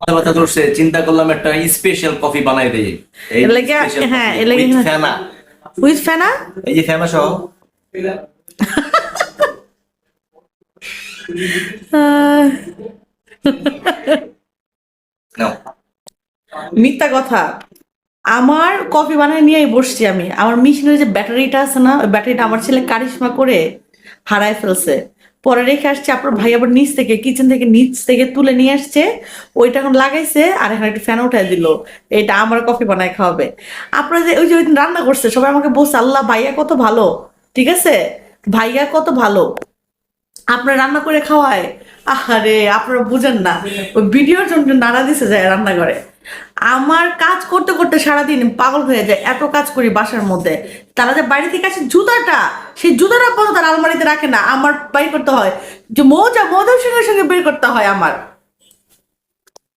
মাথা ব্যথা করছে, চিন্তা করলাম একটা স্পেশাল কফি বানাই দেই। এই এর লাগে স্পেশাল হ্যাঁ, কফি এর লাগে উইথ ফেনা, উইথ ফেনা। এই যে ফেনা সহ। আহ, নাও। মিথ্যা কথা। আমার কফি বানায় নিয়ে বসছি আমি, আমার মেশিনের যে ব্যাটারিটা আছে না, ওই ব্যাটারিটা আমার ছেলে কারিশমা করে হারায় ফেলছে। পরে রেখে আসছে, আপনার ভাই আবার নিচ থেকে, কিচেন থেকে নিচ থেকে তুলে নিয়ে আসছে, ওইটা এখন লাগাইছে আর এখন একটা ফ্যান উঠাই দিল। এটা আমার কফি বানায় খাওয়াবে। আপনারা যে ওই যে ওই দিন রান্না করছে, সবাই আমাকে বলছে আল্লাহ ভাইয়া কত ভালো, ঠিক আছে, ভাইয়া কত ভালো আপনার রান্না করে খাওয়ায়। আহারে আপনারা বুঝেন না, ওই ভিডিওর জন্য নাড়া দিছে যায় রান্না করে। আমার কাজ করতে করতে সারাদিন পাগল হয়ে যায়, এত কাজ করি বাসার মধ্যে। তারা যে বাড়ি থেকে আসে জুতাটা, সেই জুতাটা পর্যন্ত তার আলমারিতে রাখে না, আমার বাই করতে হয়, যে মৌজার সঙ্গে সঙ্গে বের করতে হয় আমার।